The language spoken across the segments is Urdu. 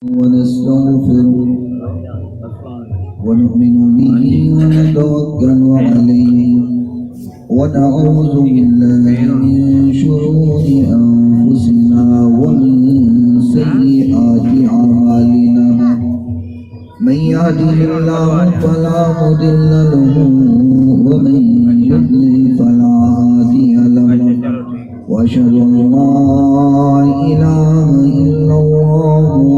ونستغفره ونؤمن به ونتوكل عليه ونعوذ بالله من شرور أنفسنا ومن سيئات أعمالنا من يهده الله فلا مضل له ومن يضلل فلا هادي له وأشهد أن لا إله إلا الله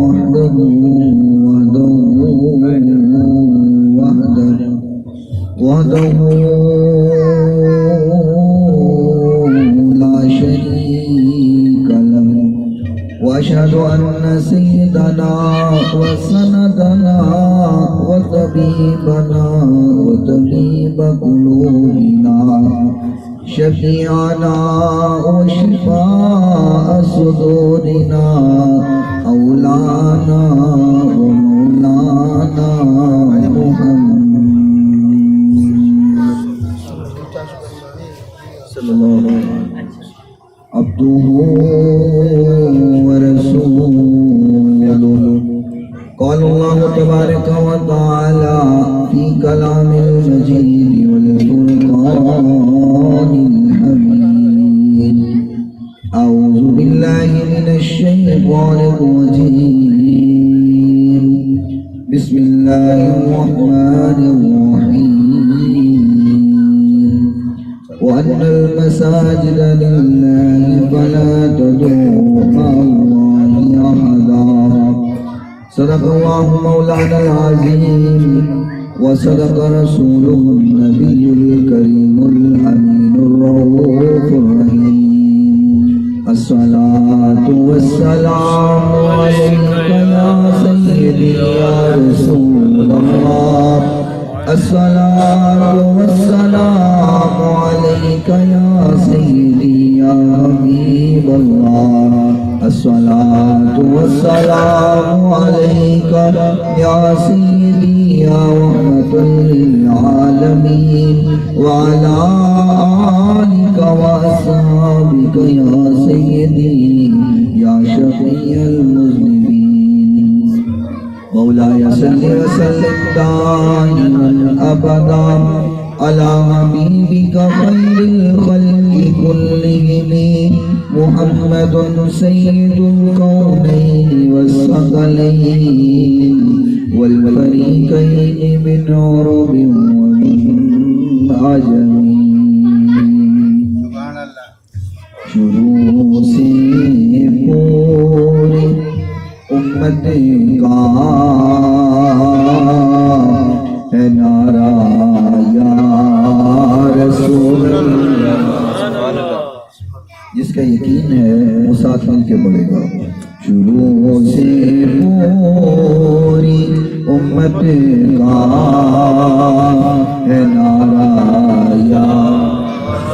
وحده لا شريك له وأشهد أن سيدنا وسندنا وطبيبنا وطبيب قلوبنا شفيعنا وشفاء صدورنا مولانا ومولانا محمد صلى الله عليه وسلم عبده ورسوله قال الله تبارك وتعالى في كلام المجيد والفرقان الحميد أعوذ بالله من الشيطان الرجيم بسم الله الرحمن الرحيم وأن المساجد لله فلا تدعوا مع الله أحدا صدق الله مولانا العظيم وصدق رسوله النبي الكريم الأمين الرؤوف الرحيم الصلاة والسلام عليك يا سيدي يا رسول الله الصلاة والسلام عليك يا سيدي يا حبيب الله الصلاة والسلام عليك يا سيدي يا رحمة للعالمين وعلى آلك وأصحابك يا سيدي يا شفيع المذنبين مولاي صل وسلم دائما أبدا على حبيبك خير الخلق كلهم محمد سيد الكونين والثقلين والفريقين من عرب ومن عجم شروع سے پوری امت کا ہے نعرہ یا رسول اللہ جس کا یقین ہے وہ ساتھ مل کے پڑھے گا شروع سے پوری امت کا ہے نعرہ یا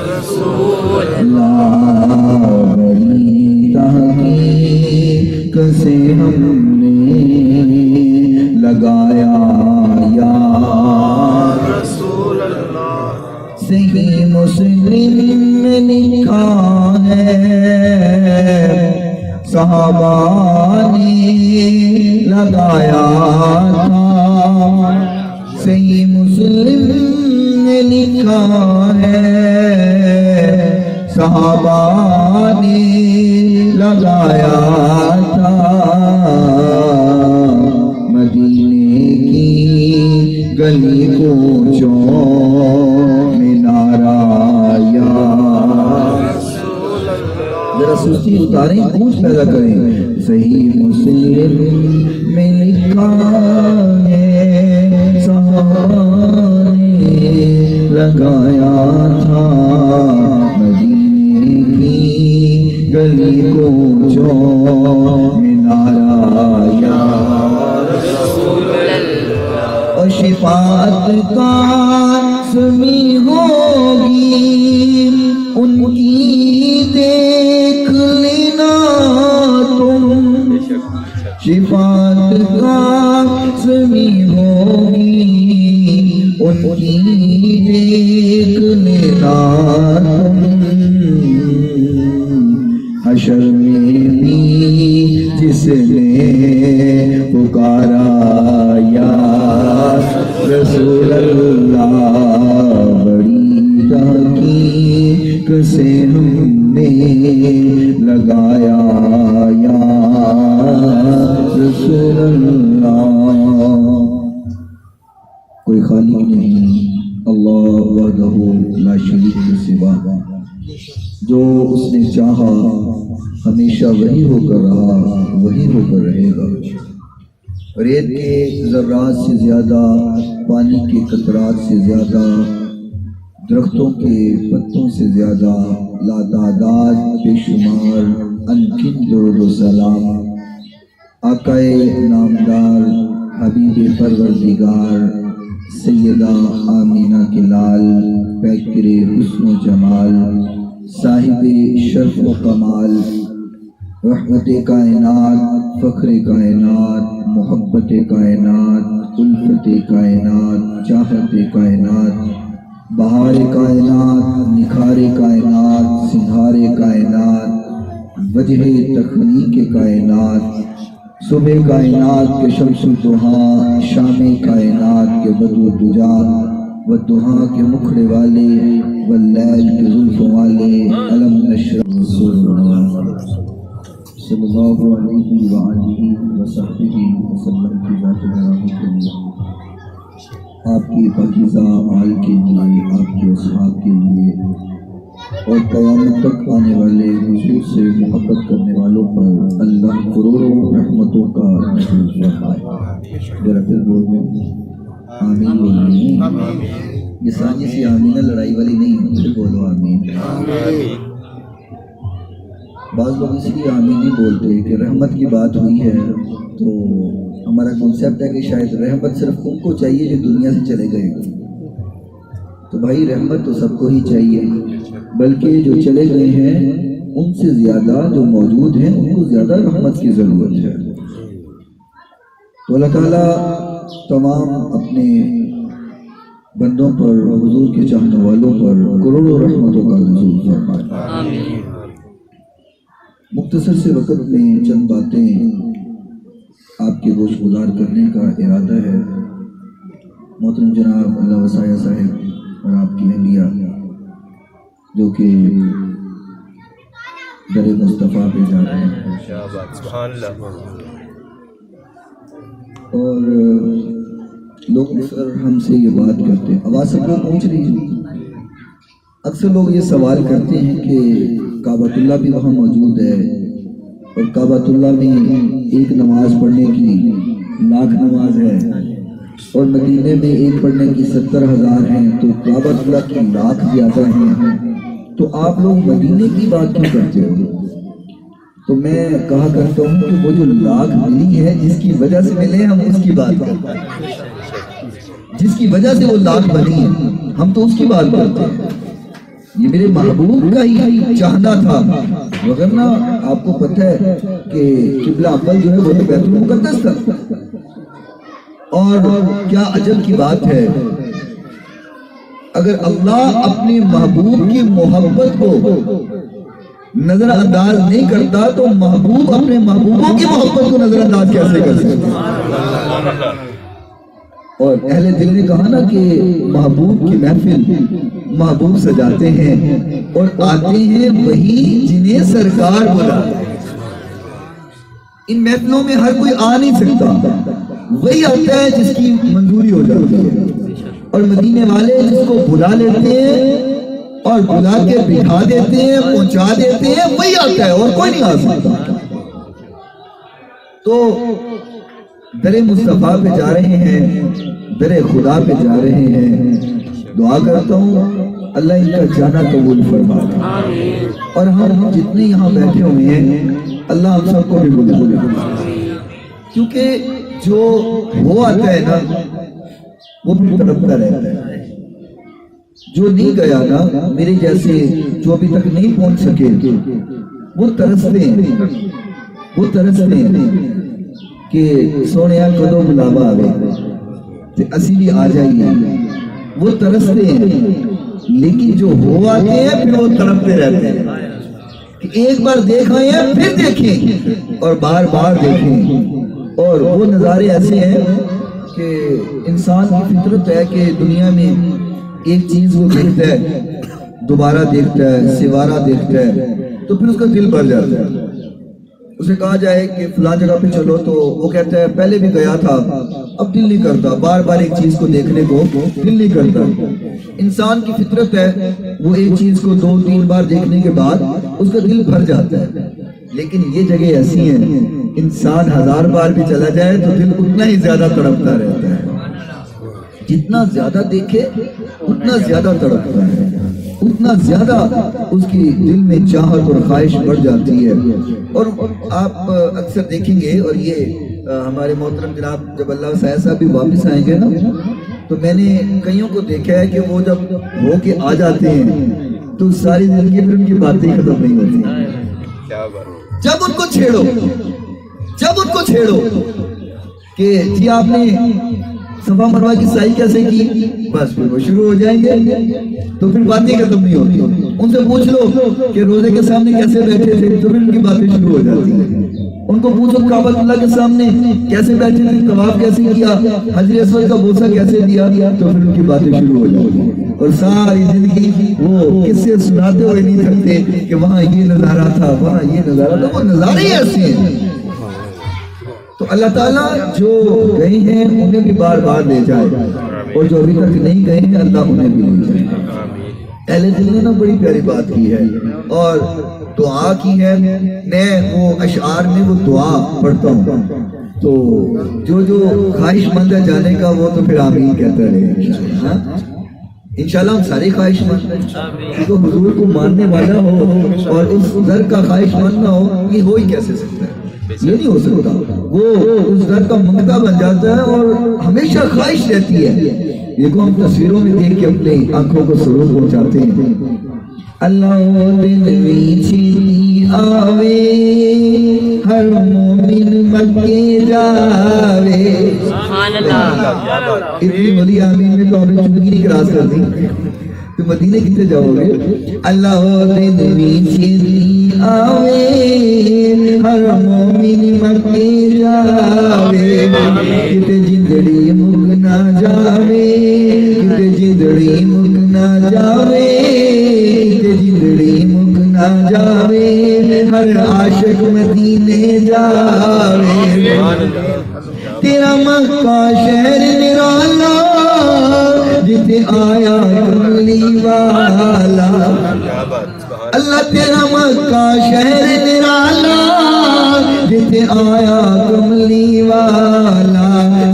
رسول اللہ بڑی تحقیق سے ہم نے لگایا یا رسول اللہ صحیح مسلم میں لکھا ہے صحابہ نے لگایا تھا صحیح مسلم نے لکھا ہے صحابہ نے لگایا تھا مدینے کی گلی کو میں نعرہ یا ذرا سستی اتاریں پوچھ پیدا کریں صحیح مسلم میں لکھا ہے صحابہ نے لگایا تھا مدینے کی گلی کو میں نعرہ یا رسول اللہ اور شفاعت کا سمی ہوگی ان کی دیکھ لینا تم شفاعت کا سمی ہوگی ان کی دیکھ لینا تم حشر میں بھی جس نے رسول اللہ کوئی خالق نہیں اللہ وحدہ لا شریک کے سوا، جو اس نے چاہا ہمیشہ وہی ہو کر رہا وہی ہو کر رہے گا۔ ریت کے ذرات سے زیادہ، پانی کے قطرات سے زیادہ، درختوں کے پتوں سے زیادہ، لاتعداد بے شمار انگن درود و سلام آقائے نامدار حبیب پروردگار سیدہ آمینہ کے لال، پیکر حسن و جمال، صاحب شرف و کمال، رحمت کائنات، فخر کائنات، محبت کائنات، الفت کائنات، چاہت کائنات، بہار کائنات، نکھار کائنات، سنگھار کائنات، وجہ تخلیق کائنات، صبح کائنات کے شمس الضحیٰ، شام کائنات کے بدر الدجا، والضحیٰ کے مکھڑے والے، واللیل کے زلفوں والے، علم نشرح رسول اللہ صلی اللہ علیہ وآلہ وصحبہ وسلم کی ذات گرامی کے لیے، آپ کی پاکیزہ آل کے لیے، آپ کے اصحاب کے لیے، اور قیامت تک آنے والے حضور سے محبت کرنے والوں پر اللہ کروڑوں رحمتوں کا نزول فرمائے۔ ذرا پھر بول میں آمین بولیں، یہ سانجی سی آمینہ لڑائی والی نہیں، پھر بولو آمین۔ بعض لوگ اس لیے آمین نہیں بولتے کہ رحمت کی بات ہوئی ہے تو ہمارا کنسیپٹ ہے کہ شاید رحمت صرف ان کو چاہیے جو دنیا سے چلے گئے، تو بھائی رحمت تو سب کو ہی چاہیے، بلکہ جو چلے گئے ہیں ان سے زیادہ جو موجود ہیں ان کو زیادہ رحمت کی ضرورت ہے۔ تو اللہ تعالیٰ تمام اپنے بندوں پر، حضور کے چاہنے والوں پر کروڑوں رحمتوں کا نزول فرمائے۔ مختصر سے وقت میں چند باتیں آپ کے گوش گزار کرنے کا ارادہ ہے۔ محترم جناب اللہ وسایہ صاحب اور آپ کی اہلیہ جو کہ در مصطفیٰ پہ جا رہے ہیں، اور لوگ اکثر ہم سے یہ بات کرتے ہیں، آواز سب کو پہنچ رہی ہے، اکثر لوگ یہ سوال کرتے ہیں کہ کعبۃ اللہ بھی وہاں موجود ہے اور کعبۃ اللہ میں ایک نماز پڑھنے کی لاکھ نماز ہے اور مدینے میں ایک پڑھنے کی 70,000 ہیں، تو کعبۃ اللہ کی لاکھ زیادہ ہیں، تو آپ لوگ مدینے کی بات کیوں کرتے ہو؟ تو میں کہا کرتا ہوں کہ وہ جو لاکھ ملی ہے جس کی وجہ سے ملے ہم اس کی بات کرتے ہیں، جس کی وجہ سے وہ لاکھ بنی ہے ہم تو اس کی بات کرتے ہیں۔ یہ میرے محبوب کا ہی چاہنا تھا، وگرنہ آپ کو پتہ ہے کہ قبلہ اول جو ہے وہ تو بیت المقدس تھا، اور کیا عجب کی بات ہے اگر اللہ اپنے محبوب کی محبت کو نظر انداز نہیں کرتا تو محبوب اپنے محبوبوں کی محبت کو نظر انداز کیسے کر سکتا؟ اور اہل دل نے کہا نا کہ محبوب کی محفل محبوب سجاتے ہیں اور آتے ہیں وہی جنہیں سرکار بلاتے ہیں۔ ان محفلوں میں ہر کوئی آ نہیں سکتا، وہی آتا ہے جس کی منظوری ہو جاتی ہے، اور مدینے والے جس کو بلا لیتے ہیں اور بلا کے بٹھا دیتے ہیں، پہنچا دیتے ہیں، وہی آتا ہے اور کوئی نہیں آ سکتا۔ تو در مصطفیٰ پہ جا رہے ہیں، در خدا پہ جا رہے ہیں، دعا کرتا ہوں اللہ ان کا جانا قبول فرمائے، اور ہم جتنے یہاں بیٹھے ہوئے ہیں اللہ ہم سب کو بھی قبول فرمائے، کیونکہ جو وہ آتا ہے نا وہ بھی تڑپتا رہتا ہے، جو نہیں گیا نا میرے جیسے جو ابھی تک نہیں پہنچ سکے وہ ترستے ہیں کہ سونیا کدو بلاوا آوے تے اسی بھی آ جائیے، وہ ترستے ہیں، لیکن جو ہو آتے ہیں پھر وہ تڑپتے رہتے ہیں کہ ایک بار دیکھ آئے ہیں پھر دیکھیں اور بار بار دیکھیں۔ اور وہ نظارے ایسے ہیں کہ انسان کی فطرت ہے کہ دنیا میں ایک چیز وہ دیکھتا ہے، دوبارہ دیکھتا ہے، سوارہ دیکھتا ہے، تو پھر اس کا دل بھر جاتا ہے، اسے کہا جائے کہ فلاں جگہ پہ چلو تو وہ کہتا ہے پہلے بھی گیا تھا اب دل نہیں کرتا، بار بار ایک چیز کو دیکھنے کو دل نہیں کرتا۔ انسان کی فطرت ہے وہ ایک چیز کو 2-3 بار دیکھنے کے بعد اس کا دل بھر جاتا ہے، لیکن یہ جگہ ایسی ہیں انسان 1000 بار بھی چلا جائے تو دل اتنا ہی زیادہ تڑپتا رہتا ہے، جتنا زیادہ دیکھے اتنا زیادہ تڑپتا ہے، اتنا زیادہ اس کی دل میں چاہت اور خواہش بڑھ جاتی ہے۔ اور آپ اکثر دیکھیں گے، اور یہ ہمارے محترم جناب جب اللہ سایہ صاحب بھی واپس آئیں گے نا تو میں نے کئیوں کو دیکھا ہے کہ وہ جب ہو کے آ جاتے ہیں تو ساری زندگی پھر ان کی باتیں ختم نہیں ہوتی۔ جب ان کو چھیڑو کہ جی آپ نے صفا مروہ کی سعی کیسے کی، بس پھر وہ شروع ہو جائیں گے، تو پھر باتیں ختم نہیں ہوتی۔ ان سے پوچھ لو کہ روزے کے سامنے کیسے بیٹھے تھے تو پھر ان کی باتیں شروع ہو جاتی ہیں۔ ان کو پوچھو کعبۃ اللہ کے سامنے کیسے بیٹھے تھے، طواف کیسے کیا، حجر اسود کا بوسہ کیسے دیا، تو پھر ان کی باتیں شروع ہو جاتی ہیں۔ اور ساری زندگی وہ قصے سناتے ہوئے نہیں تھکتے کہ وہاں یہ نظارہ تھا، وہاں یہ نظارہ تھا، وہ نظارے ایسے ہیں۔ تو اللہ تعالیٰ جو گئے ہیں انہیں بھی بار بار لے جائے، اور جو ابھی تک نہیں گئے ہیں اللہ انہیں بھی لے جائے۔ اہل دل نے نا بڑی پیاری بات کی ہے اور دعا کی ہے، میں وہ اشعار میں وہ دعا پڑھتا ہوں، تو جو خواہش مند ہے جانے کا وہ تو پھر آمین کہتا رہے انشاءاللہ۔ ہم ساری خواہش مند ہیں، کیونکہ حضور کو ماننے والا ہو اور اس در کا خواہش مند نہ ہو، یہ ہو ہی کیسے سکتا ہے، یہ نہیں ہو سکتا۔ وہ اس در کا منگتا بن جاتا ہے اور ہمیشہ خواہش رہتی ہے۔ یہ کو ہم تصویروں میں دیکھ کے اپنے آنکھوں کو سرور پہنچاتے ہیں۔ اللہ دل ویچی آوے ہر مومن مکے جاوے، اتنی بڑی آمین میں تو آپ نے چندگی نہیں کراس کر دی، تو مدینے کتنے جاؤ گے۔ اللہ دل ویچی آوے ہر مومن مکے جاوے، کتے جندڑی مک نہ جاوے، کتے جندڑی مک نہ جاوے، کتے جندڑی مک نہ جاوے، ہر عاشق مدینے جاوے۔ تیرا مکہ شہر نرالا جتے آیا کملی والا، اللہ تیرا مکہ شہر نرالا جتے آیا کملی والا،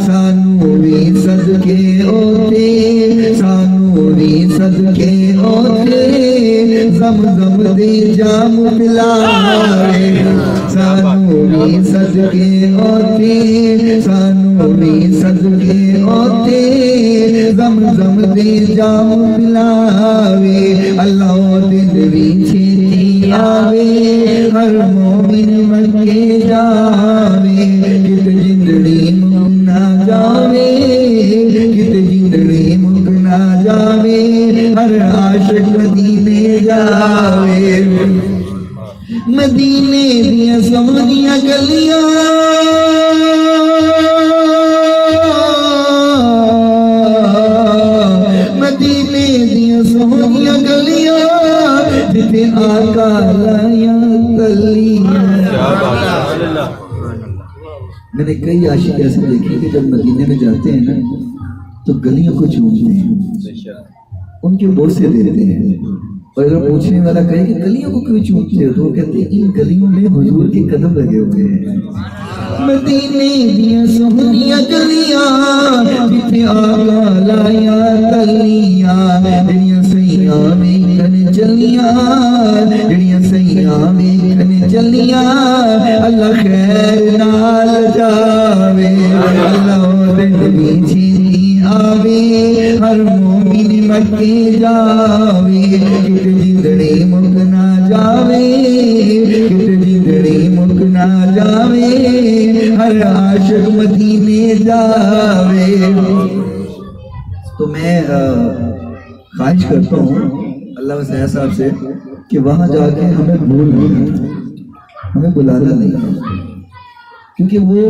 سانو بھی صدقے اوتے، سانو بھی صدقے اوتے، زمزم دے جام پلاوے، سانو بھی صدقے اوتے، سانو بھی صدقے اوتے، زمزم دے جام پلاوے۔ اللہ دل بھی چھیتی آوے ہر مومن مکے جاوے، کت جندڑی مک نہ جاوے، کت جندڑی مک نہ جاوے، ہر عاشق مدینے جاوے۔ مدینے دیا سونیاں گلیاں مدینے دیا سونیاں گلیاں جتے آقا لایا تلیاں۔ میں نے کئی عاشق ایسے دیکھے کہ جب مدینے میں جاتے ہیں نا تو گلیوں کو چومتے ہیں، ان کے بوسے دیتے ہیں، اور اگر پوچھنے والا کہے کہ گلیوں کو کیوں چومتے ہو تو وہ کہتے ہیں ان گلیوں میں حضور کے قدم لگے ہوئے ہیں۔ مدینے دیا سونیاں گلیاں جتے آقا لایا تلیاں، جڑیاں سیاں میں کن چلیاں، جڑیاں سیاں میں کن چلیاں، اللہ خیر نال جاوے، اللہ دل بھی چھیتی آوے ہر مومن مکے جاوے، کت جندڑی مک نہ جاوے، کت جندڑی مک نہ جاوے، ہر عاشق مدینے جاوے۔ تو میں خواہش کرتا ہوں اللہ سایہ صاحب سے کہ وہاں جا کے ہمیں بھول نہیں، ہمیں بلانا نہیں، کیونکہ وہ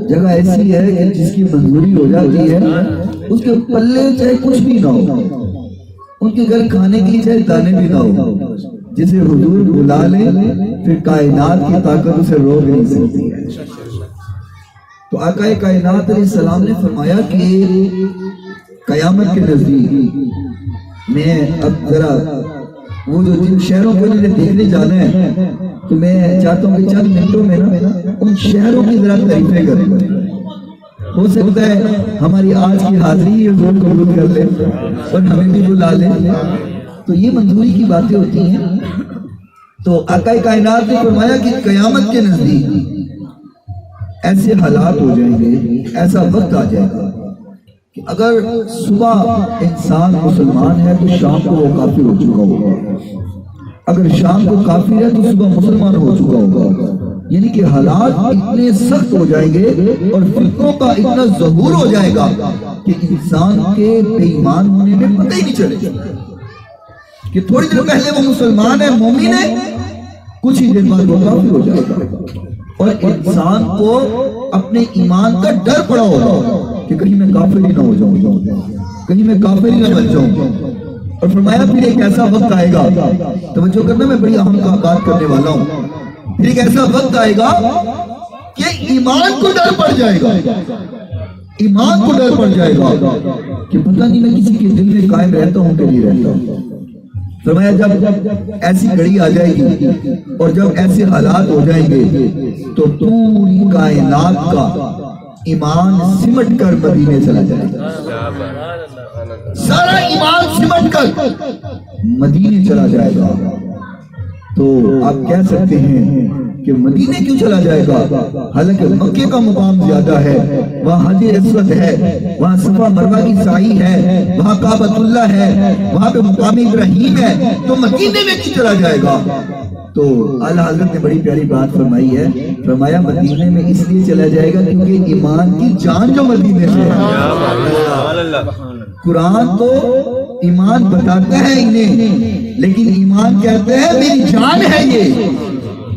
جگہ ایسی ہے کہ جس کی منظوری ہو جاتی ہے اس کے پلے چاہے کچھ بھی نہ ہو، ان کے گھر کھانے کے لیے چاہے دانے بھی نہ ہو، جسے حضور بلا لے پھر کائنات کی طاقت اسے روک نہیں سکتی ہے۔ تو آقا کائنات علیہ السلام نے فرمایا کہ قیامت کے نزدیک میں اب ذرا وہ جو جن شہروں کو انہوں نے دیکھنے جانا ہے تو میں چاہتا ہوں کہ چند منٹوں میں نا ان شہروں کی ذرا تعریفیں کریں۔ ہو سکتا ہے ہماری آج کی حاضری حضور قبول کر لیں اور ہمیں بھی بلا لیں، تو یہ منظوری کی باتیں ہوتی ہیں۔ تو آقا کائنات نے فرمایا کہ قیامت کے نزدیک ایسے حالات ہو جائیں گے، ایسا وقت آ جائے گا کہ اگر صبح انسان مسلمان ہے تو شام کو وہ کافر ہو چکا ہوگا، اگر شام کو کافر ہے تو صبح مسلمان ہو چکا ہوگا۔ یعنی کہ حالات اتنے سخت ہو جائیں گے اور فتنوں کا اتنا ظہور ہو جائے گا کہ انسان کے بے ایمان ہونے میں پتہ ہی نہیں چلے گا کہ تھوڑی دیر پہلے وہ مسلمان ہے، مومن ہے، کچھ ہی دیر بعد وہ کافر ہو جائے گا۔ اور انسان کو اپنے ایمان کا ڈر پڑا ہوگا کہ کہیں میں کافر ہی نہ ہو جاؤں، کہیں میں کافر ہی نہ بن جاؤں۔ اور فرمایا پھر ایک ایسا وقت آئے گا، توجہ کرنا میں بڑی اہم بات کرنے والا ہوں، پھر ایک ایسا وقت آئے گا کہ ایمان کو ڈر پڑ جائے گا، ایمان کو ڈر پڑ جائے گا کہ پتہ نہیں میں کسی کے دل میں قائم رہتا ہوں کہ نہیں رہتا ہوں۔ فرمایا جب ایسی گھڑی آ جائے گی اور جب ایسے حالات ہو جائیں گے تو پوری کائنات کا ایمان سمٹ کر مدینے چلا جائے گا، سارا ایمان سمٹ کر مدینے چلا جائے گا۔ تو آپ کہہ سکتے ہیں کہ مدینے کیوں چلا جائے گا؟ حالانکہ مکے کا مقام زیادہ ہے، وہاں حجر اسود ہے، وہاں صفا مروہ کی سعی ہے، وہاں کعبۃ اللہ ہے، وہاں پہ مقام ابراہیم ہے، تو مدینے میں کیوں چلا جائے گا؟ تو اعلیٰ حضرت نے بڑی پیاری بات فرمائی ہے، فرمایا مدینے میں اس لیے چلا جائے گا کیونکہ ایمان کی جان جو مدینے میں ہے۔ قرآن تو ایمان بتاتا ہے انہیں، لیکن ایمان کہتے ہیں میری جان ہے یہ،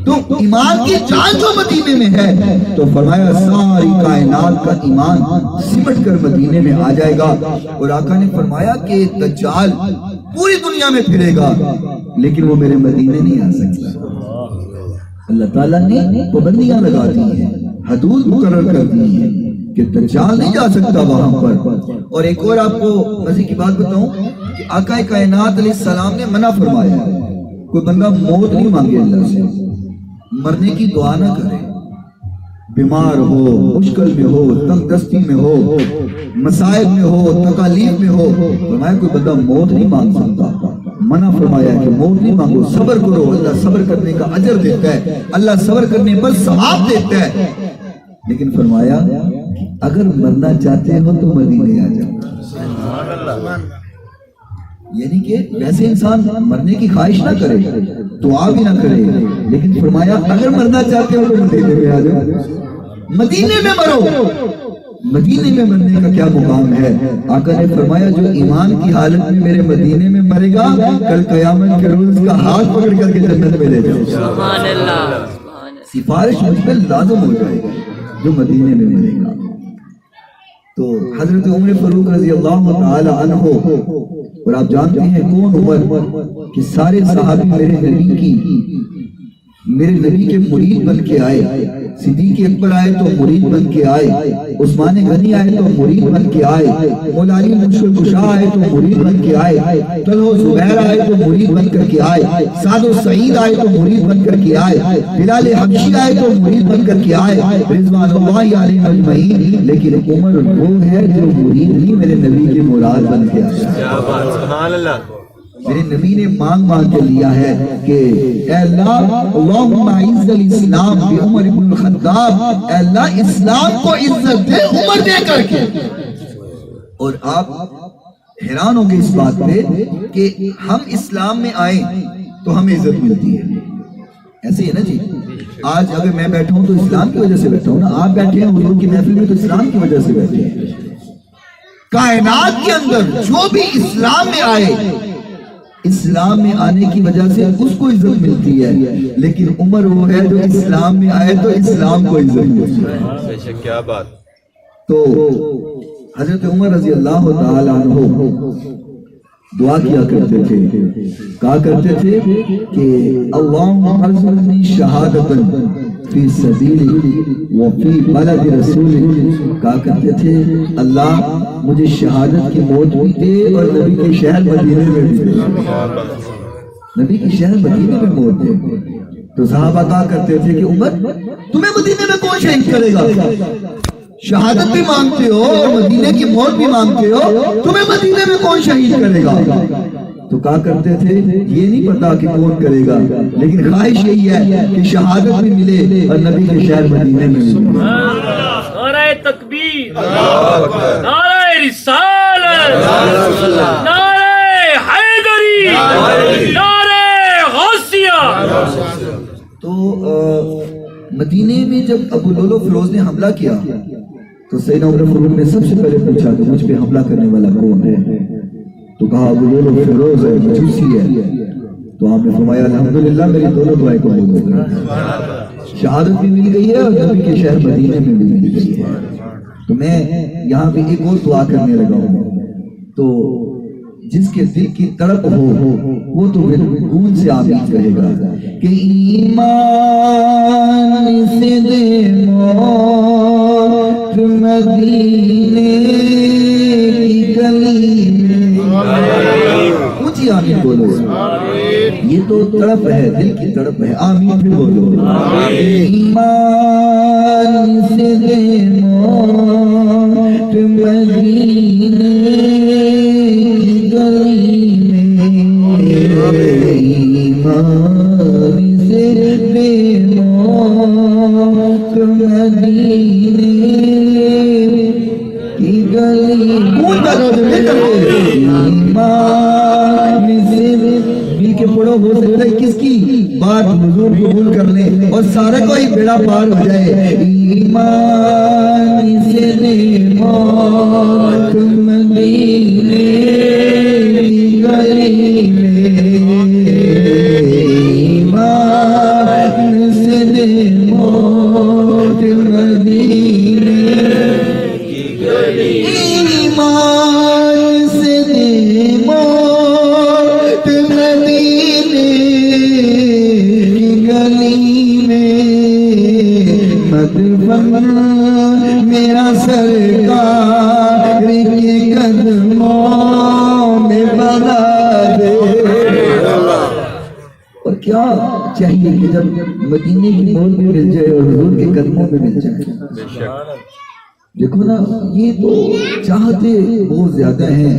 تو ایمان کی جان جو مدینے میں ہے، تو فرمایا ساری کائنات کا ایمان سمٹ کر مدینے میں آ جائے گا۔ اور آقا نے فرمایا کہ دجال پوری دنیا میں پھرے گا لیکن وہ میرے مدینے نہیں آ سکتا۔ اللہ تعالیٰ نے پابندیاں لگا دی ہیں، حدود مقرر کر دی ہیں کہ دجال نہیں جا سکتا وہاں پر۔ اور ایک اور آپ کو مزے کی بات بتاؤں کہ آقا کائنات علیہ السلام نے منع فرمایا کوئی بندہ موت نہیں مانگے اللہ سے، مرنے کی دعا نہ کرے، بیمار ہو، مشکل میں ہو، تنگ دستی میں ہو، مصائب میں ہو، تکالیف میں ہو، فرمایا کوئی بندہ موت نہیں مانگ سکتا۔ منع فرمایا کہ موت نہیں مانگو، صبر کرو، اللہ صبر کرنے کا اجر دیتا ہے، اللہ صبر کرنے پر ثواب دیتا ہے۔ لیکن فرمایا اگر مرنا چاہتے ہو تو مدینے آ جاؤ۔ یعنی کہ ویسے انسان مرنے کی خواہش نہ کرے، دعا بھی نہ کرے، لیکن فرمایا اگر مرنا چاہتے ہو تو مدینے میں آ جاؤ، مدینے میں مرو۔ مدینے میں مرنے کا کیا مقام ہے؟ آقا نے فرمایا جو ایمان کی حالت میں میرے مدینے میں مرے گا، کل قیامت کے روز کا ہاتھ پکڑ کر کے جنت میں لے جاؤ۔ سبحان اللہ، سفارش مجھ پہ لازم ہو جائے گا جو مدینے میں مرے گا۔ تو حضرت عمر فاروق رضی اللہ تعالی عنہ، اور آپ جانتے ہیں کون عمر کہ سارے صحابی میرے نبی کے مرید بن کے آئے، صدیق اکبر آئے تو مرید بن کے آئے، عثمان غنی آئے تو مرید بن کے آئے، مولا علی مشکل کشا آئے تو مرید بن کے آئے، طلحہ زبیر آئے تو مرید بن کر کے آئے، سعد و سعید آئے تو مرید بن کر کے آئے، بلال حبشی آئے تو مرید بن کر کے آئے، رضوان اللہ علیہم اجمعین۔ لیکن عمر وہ ہے جو مرید نہیں میرے نبی کے مراد بن کے آیا۔ سبحان اللہ، میرے نبی نے مانگ کے لیا ہے کہ اے اللہ اللہم اعز الاسلام بعمر بن الخطاب، اے اللہ اسلام کو عزت دے عمر دے کر کے۔ اور آپ حیران ہوں گے اس بات پہ کہ ہم اسلام میں آئیں تو ہمیں عزت ملتی ہے، ایسے ہی نا جی؟ آج اگر میں بیٹھا ہوں تو اسلام کی وجہ سے بیٹھا ہوں نا، آپ بیٹھے ہیں حضور کی محفل میں تو اسلام کی وجہ سے بیٹھے ہیں۔ کائنات کے اندر جو بھی اسلام میں آئے، اسلام میں آنے کی وجہ سے اس کو عزت ملتی ہے، لیکن عمر وہ ہے جو اسلام میں آئے تو اسلام کو عزت ملتی ہے۔ کیا بات! تو حضرت عمر رضی اللہ تعالی عنہ دعا کیا کرتے تھے، کہا کرتے تھے کہ اللہم ارزقنی شہادتاً فی سبیلک وفی بلد رسولک، کہا کرتے تھے اللہ مجھے شہادت کی موت بھی دے اور نبی کے شہر مدینے میں بھی دے، نبی کے شہر مدینے میں موت دے۔ تو صحابہ کہا کرتے تھے کہ عمر تمہیں مدینے میں کون شہید کرے گا؟ شہادت بھی مانگتے ہو اور مدینے کی موت بھی مانگتے ہو، تمہیں مدینے میں کون شہید کرے گا؟ تو کہا کرتے تھے یہ نہیں پتا کہ کون کرے گا، لیکن خواہش یہی ہے کہ شہادت بھی ملے اور نبی کے شہر مدینے میں ملے۔ نعرہ تکبیر، نعرہ رسالت، نعرہ حیدری، نعرہ غوثیہ۔ تو مدینے میں جب ابو لولو فیروز نے حملہ کیا تو سیدنا عمر فاروق نے سب سے پہلے پوچھا کہ مجھ پہ حملہ کرنے والا کون ہے؟ تو کہا ابو لولو فیروز ہے، مجوسی ہے۔ تو آپ نے فرمایا الحمدللہ میری دونوں دعائیں قبول ہو گئی، شہادت بھی مل گئی ہے اور نبی کے شہر مدینے میں بھی مل گئی ہے۔ تو میں یہاں پہ ایک اور دعا کرنے لگا ہوں، تو جس کے دل کی تڑپ ہو وہ تو گون سے آمین کہے گا کہ ایمان سے دے موت مدینے کی گلی میں، اونچی آمین بولو، یہ تو تڑپ ہے، دل کی تڑپ ہے، آمین بھی بولو۔ ایمان سے دے موت مدینے کس کی بات حضور قبول کر لیں اور سارے کو ہی بیڑا پار ہو جائے۔ ایمان سے دے موت مدینے کی گلی میں، ایمان سے دے موت مدینے کی گلی، ایمان سے دے موت مدینے کی گلی میں، مدفن میرا سرکار کے قدموں میں بنا دے۔ اور کیا چاہیے کہ جب مدینے کی موت میں مل جائے اور حضور کے قدموں میں مل جائے۔ دیکھو نا، یہ تو چاہتے بہت زیادہ ہیں،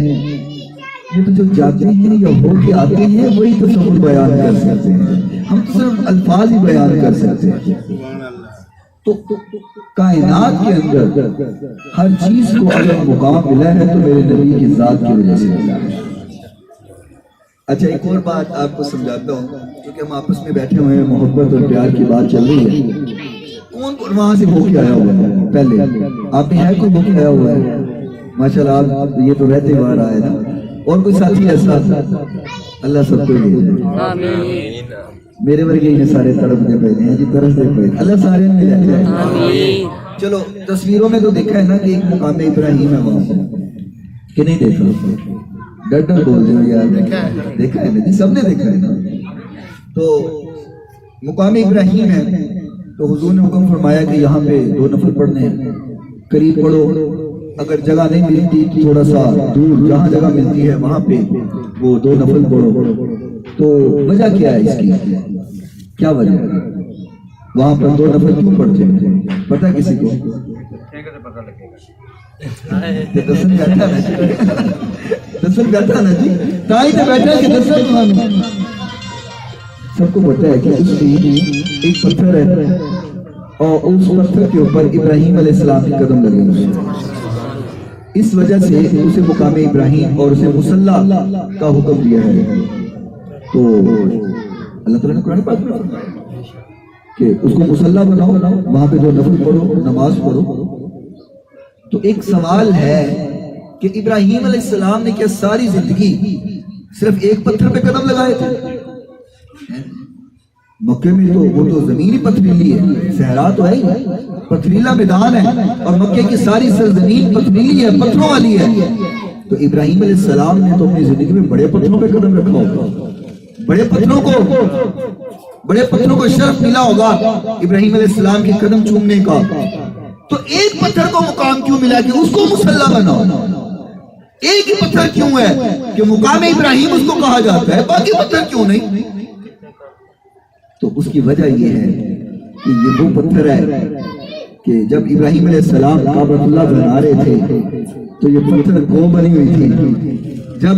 یہ تو جو جاتے ہیں یا ہو کے آتے ہیں وہی تصور بیان کر سکتے ہیں، ہم تو صرف الفاظ ہی بیان کر سکتے ہیں۔ تو کائنات کے اندر ہر چیز کو اگر مقام ملا ہے تو میرے نبی کی ذات کی وجہ سے ملا ہے۔ اچھا ایک اور بات آپ کو سمجھاتا ہوں، کیونکہ ہم آپس میں بیٹھے ہوئے ہیں، محبت اور پیار کی بات چل رہی ہے۔ کون کون وہاں سے ہو کے آیا ہوا ہے؟ پہلے آپ نے ہے کوئی ہو کے آیا ہوا ہے؟ ماشاءاللہ آپ یہ تو رہتے باہر آئے نا، اور کوئی ساتھی ایسا؟ اللہ سب کو دے، میرے ورگے ہی سارے تڑپتے پہ ہیں جی، ترستے پہ، اللہ سارے میں لے جائے۔ چلو تصویروں میں تو دیکھا ہے نا کہ ایک مقام ابراہیم ہے وہاں کہ نہیں دیکھا؟ ڈر ڈر بول رہے ہو یار، دیکھا ہے نا جی، سب نے دیکھا ہے نا۔ تو مقام ابراہیم ہے تو حضور نے حکم فرمایا کہ یہاں پہ 2 نفل پڑھنے ہیں، قریب پڑھو، اگر جگہ نہیں ملتی تو تھوڑا سا دور جہاں جگہ ملتی ہے وہاں پہ وہ 2 نفل پڑھو۔ تو وجہ کیا ہے اس کی؟ کیا وجہ ہے وہاں پر 2 نفل کیوں پڑھتے ہیں؟ پتہ کسی کو؟ دسن بیٹھا نا جی، دسن بیٹھا نا جی، تائی تو بیٹھا کہ دسن سب کو پتہ ہے کہ اس کی ایک پتھر ہے اور اس پتھر کے اوپر ابراہیم علیہ السلام کے قدم لگے ہوئے ہیں، اس وجہ سے اسے مقام ابراہیم اور اسے مصلی کا حکم دیا ہے۔ تو اللہ تعالیٰ نے قرآن پاک میں فرمایا کہ اس کو مصلی بناؤ، وہاں پہ 2 نفل پڑھو، نماز پڑھو۔ تو ایک سوال ہے کہ ابراہیم علیہ السلام نے کیا ساری زندگی صرف ایک پتھر پہ قدم لگائے تھے؟ مکے میں تو وہ تو زمین ہی پتھریلی ہے، صحرا تو ہے ہی، پتھریلا میدان ہے، اور مکے کی ساری سرزمین پتھریلی ہے، پتھروں والی ہے۔ تو ابراہیم علیہ السلام نے تو اپنی زندگی میں بڑے پتھروں پہ قدم رکھا ہوگا، بڑے پتھروں کو شرف ملا ہوگا ابراہیم علیہ السلام کے قدم چومنے کا، تو ایک پتھر کو مقام کیوں ملا کہ اس کو مصلی بناؤ؟ ایک ہی پتھر کیوں ہے کہ مقام ابراہیم اس کو کہا جاتا ہے، باقی پتھر کیوں نہیں؟ تو اس کی وجہ یہ ہے کہ یہ وہ پتھر ہے کہ جب ابراہیم علیہ السلام کعبۃ اللہ بنا رہے تھے تو یہ پتھر گو بنی ہوئی تھی، جب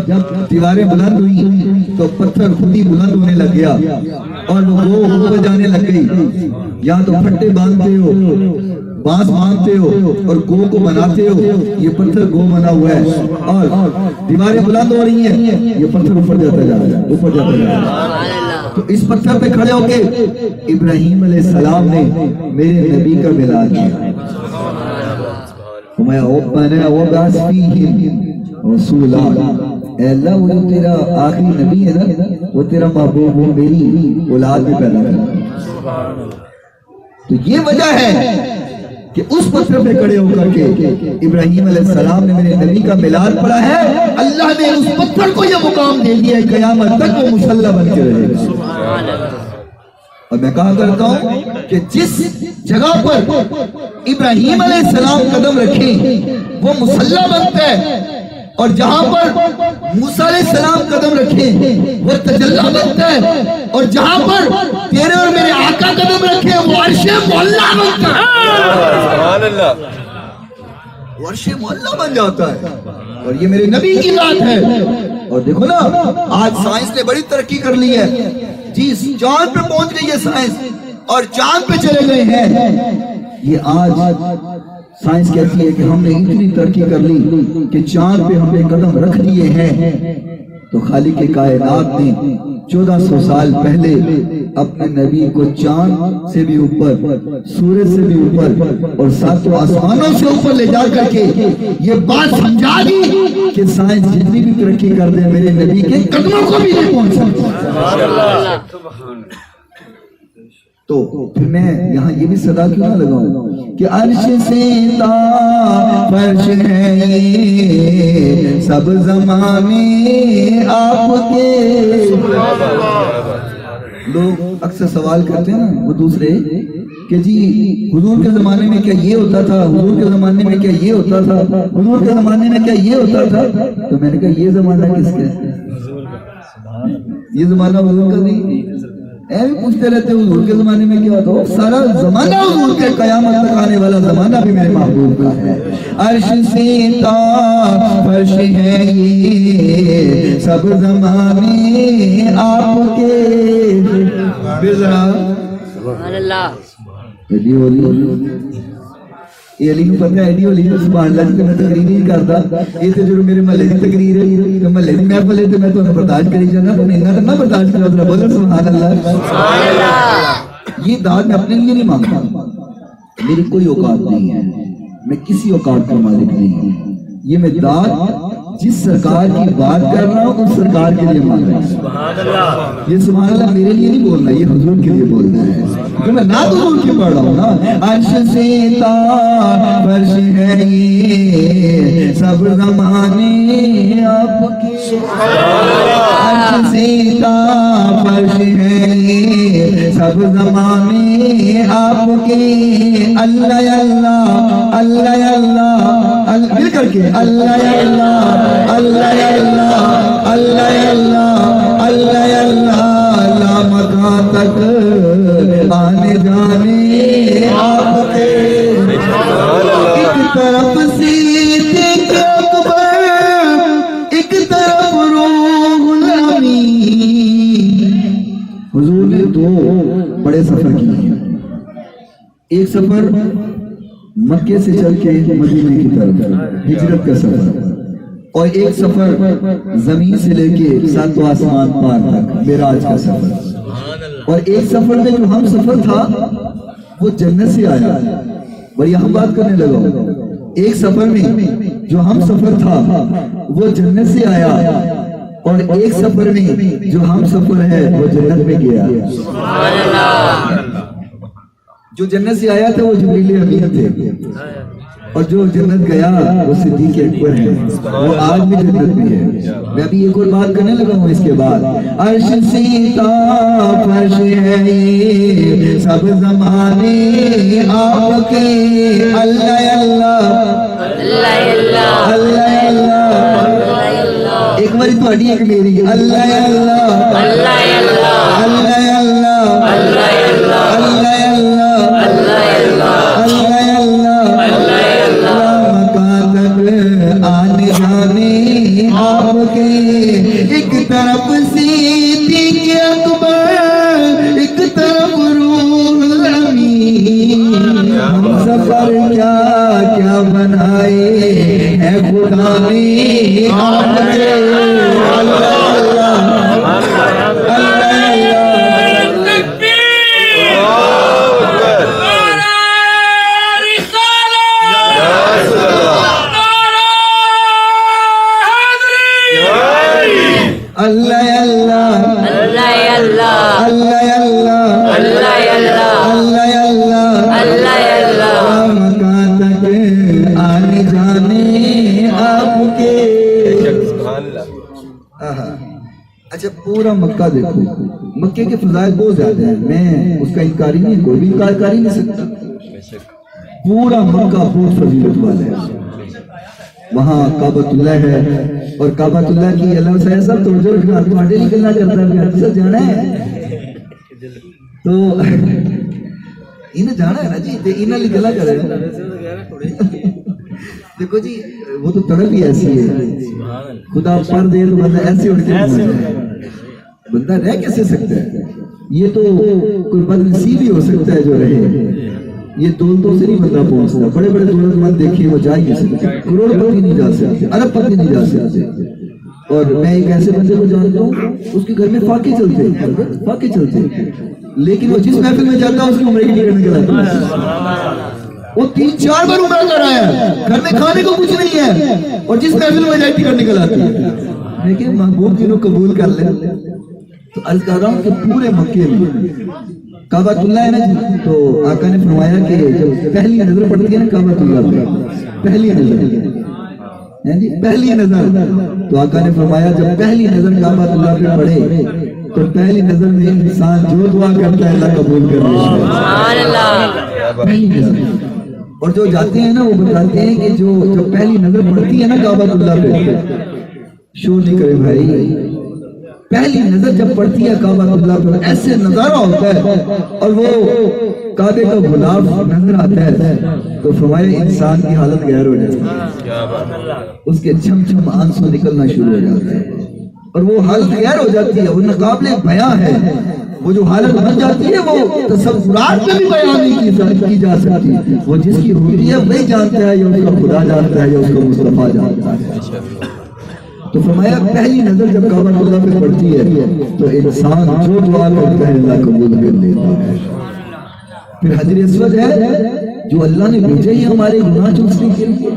دیواریں بلند ہوئی تو پتھر خود ہی بلند ہونے لگ گیا اور وہ گو اوپر جانے لگ گئی۔ یا تو پھٹے باندھتے ہو، بانس باندھتے ہو اور گو کو بناتے ہو، یہ پتھر گو بنا ہوا ہے، اور دیواریں بلند ہو رہی ہیں، یہ پتھر اوپر جاتا جا رہا ہے، اوپر جاتا جا رہا ہے۔ تو اس پتھر پہ کھڑے ہو کے ابراہیم علیہ السلام نے میرے نبی کا ملاد کیا، میں اوپن وبعث فیہم رسولا، اے اللہ وہ جو تیرا آخری نبی ہے نا، وہ تیرا محبوب وہ میری اولاد میں پیدا کر۔ تو یہ وجہ ہے کہ اس پتھر پہ کھڑے ہو کر کے ابراہیم علیہ السلام نے میرے نبی کا میلاد پڑھا ہے، اللہ نے اس پتھر کو یہ مقام دے دیا ہے قیامت تک وہ مصلی بن کے رہے گا۔ اور میں کہا کرتا ہوں کہ جس جگہ پر ابراہیم علیہ السلام قدم رکھیں وہ مصلی بنتا ہے، اور جہاں پر موسیٰ علیہ السلام قدم رکھیں وہ تجلی بنتا ہے، اور جہاں پر تیرے اور میرے آقا قدم رکھیں وہ عرش معلیٰ بنتا ہے، سبحان اللہ، وہ عرش معلیٰ بن جاتا ہے، اور یہ میرے نبی کی ذات ہے۔ اور دیکھو نا آج سائنس نے بڑی ترقی کر لی ہے جی، چاند پہ پہنچ گئی ہے سائنس اور چاند پہ چلے گئے ہیں۔ یہ آج سائنس کہتی ہے کہ ہم نے اتنی ترقی کر لی کہ چاند پہ ہم نے قدم رکھ دیے ہیں، تو خالق کائنات نے 1400 سال پہلے اپنے نبی کو چاند سے بھی اوپر، سورج سے بھی اوپر اور ساتوں آسمانوں سے اوپر لے جا کر کے یہ بات سمجھا دی کہ سائنس جتنی بھی ترقی کر دے میرے نبی کے قدموں کو بھی نہیں پہنچ سکتا۔ تو پھر میں یہاں یہ بھی صدا کیوں نہ لگاؤں کہ عرش سے تا فرش ہے یہ سب زمانے آپ کے۔ لوگ اکثر سوال کرتے ہیں نا وہ دوسرے کہ جی حضور کے زمانے میں کیا یہ ہوتا تھا، حضور کے زمانے میں کیا یہ ہوتا تھا، حضور کے زمانے میں کیا یہ ہوتا تھا؟ تو میں نے کہا یہ زمانہ کس کا ہے؟ یہ زمانہ حضور کا نہیں۔ پوچھتے رہتے حضور کے زمانے میں کیا ہوتا؟ سارا زمانہ حضور کے قیامت تک آنے والا زمانہ بھی میرے محبوب کا ہے۔ عرش سے تا فرش ہے یہ سب زمانے آپ کے۔ سبحان اللہ، ایڈی ہولی یہ علی کو پتہ ہے، ایڈی ہولی سبحان اللہ جی، میں تقریر نہیں کرتا، یہ تو جو میرے محلے کی تقریر ہے، محلے کی محفل ہے، تو میں تو برداشت کری جانا، تو انہاں تو نہ برداشت کرو، بولو سبحان اللہ سبحان اللہ۔ یہ داد میں اپنے لیے نہیں مانگتا، میری کوئی اوقات نہیں ہے، میں کسی اوقات کا مالک نہیں ہوں، یہ میں داد جس سرکار کی بات کر رہا ہوں اس سرکار کے لیے مانگ رہا ہوں۔ سبحان اللہ، یہ سبحان اللہ میرے لیے نہیں بولنا، یہ حضور کے لیے بولنا ہے، کہ میں نہ حضور کی پڑھ رہا ہوں نا۔ عرش سے تا فرش ہے یہ سب زمانے آپ کے، عرش سے تا فرش ہے یہ سب زمانے آپ کے۔ اللہ اللہ اللہ اللہ مل کر کے اللہ اللہ اللہ اللہ اللہ اللہ اللہ اللہ، لا مکان تک آنے جانے آپ کے۔ ایک طرف صدیق اکبر ایک طرف روح الامین۔ حضور نے دو بڑے سفر کیے ہیں، ایک سفر مکے سے چل کے مدینے کی طرف ہجرت کا سفر، اور ایک سفر زمین سے لے کے ساتوں آسمان پار تک معراج کا سفر، اور ایک سفر میں جو ہم سفر تھا وہ جنت سے آیا، اور یہاں بات کرنے لگا، ایک سفر میں جو ہم سفر تھا وہ جنت سے آیا، اور ایک سفر میں جو ہم سفر ہے وہ جنت میں گیا۔ جو جنت سے آیا تھا وہ جبریل امین تھے، اور جو جنت گیا وہ صدیق اکبر ہے، وہ آج بھی جنت میں ہے۔ میں ابھی ایک اور بات کرنے لگا ہوں اس کے بعد، عرش سیتا فرش ہے یہ سب زمانے آپ کے، اللہ اللہ اللہ اللہ، ایک بار تھوڑی ایک میری، اللہ اللہ اللہ اللہ اللہ اللہ اللہ آنے جانے آپ کے، ایک طرف صدیق اکبر ایک طرف روح الامین، ہم سفر کیا کیا بنائے ہے خدا نے آپ کے، اللہ اللہ اللہ اللہ اللہ اللہ مکان تک آنے جانے آپ کے۔ اچھا پورا مکہ دیکھو، مکے کے فضائل بہت زیادہ ہیں، میں اس کا انکاری نہیں، کوئی بھی انکار کر ہی نہیں سکتا، پورا مکہ بہت فضیلت والا ہے۔ وہاں کعبۃ اللہ ہے، اور کعبۃ اللہ کی اللہ صاحب صاحب توجہ رکھنا، تمہارے لیے گلا کرتا ہے حدیث جانا ہے تو انہیں جانا ہے نا جی، انہیں لیے گلا کرے دیکھو جی، وہ تو تڑپ ہی ایسی ہے، خدا پر دے تو بندہ ایسے اٹھ کے بندہ رہ کیسے سکتا ہے، یہ تو کوئی بدنصیب ہی ہو سکتا ہے جو رہے، یہ دولتوں سے نہیں بندہ پہنچتا، بڑے بڑے دولت مند دیکھیے وہ جا ہی نہیں سکتے، کروڑ پتی نہیں جا سکتے، ارب پتی نہیں جا سکتے۔ اور میں ایک ایسے بندے کو جانتا ہوں، اس کے گھر میں فاقے چلتے لیکن وہ جس محفل میں جاتا ہے اس کی عمرے کی ٹکٹ نکل آتا ہے، وہ 3-4 بار عمرہ کر رہا ہے، گھر میں کھانے کو کچھ نہیں ہے، اور جس محفل میں جائے ٹکٹ نکل آتی ہے۔ میں کہ محبوب جنہوں قبول کر لیں، تو عرض کر رہا ہوں کہ پورے مکے میں کعبۃ اللہ ہے نا جی، تو آقا نے فرمایا کہ جب پہلی نظر پڑتی ہے نا کعبۃ اللہ پہ، پہلی نظر تو آقا نے فرمایا جب پہلی نظر کعبۃ اللہ پہ پڑے تو پہلی نظر میں انسان جو دعا کرتا ہے اللہ قبول کرتا ہے، پہلی نظر۔ اور جو جاتے ہیں نا وہ بتاتے ہیں کہ جو پہلی نظر پڑتی ہے نا کعبۃ اللہ پہ، شور نہیں کرے بھائی، پہلی نظر جب پڑتی ہے کعبۃ اللہ پر ایسے نظارہ ہوتا ہے اور وہ کعبے کا غلاف نظر آتا ہے تو فرمایا انسان کی حالت غیر ہو جاتی ہے، اس کے چھم چھم آنسو نکلنا شروع ہو جاتا ہے اور وہ حالت غیر ہو جاتی ہے، وہ ناقابل بیاں ہے، وہ جو حالت بن جاتی ہے وہ تصورات میں بھی بیان نہیں کی جا سکتی، وہ جس کی ہوتی ہے وہی جانتا ہے، یا اس کا خدا جانتا ہے یا اس کا مصطفیٰ جانتا ہے۔ تو فرمایا پہلی نظر جب کعبۃ اللہ پہ پڑتی ہے تو انسان جو دعا کرتا ہے اللہ قبول کر لیتا ہے۔ پھر حجر اسود ہے جو اللہ نے بھیجا ہی ہمارے گناہ چوسنے کے لیے،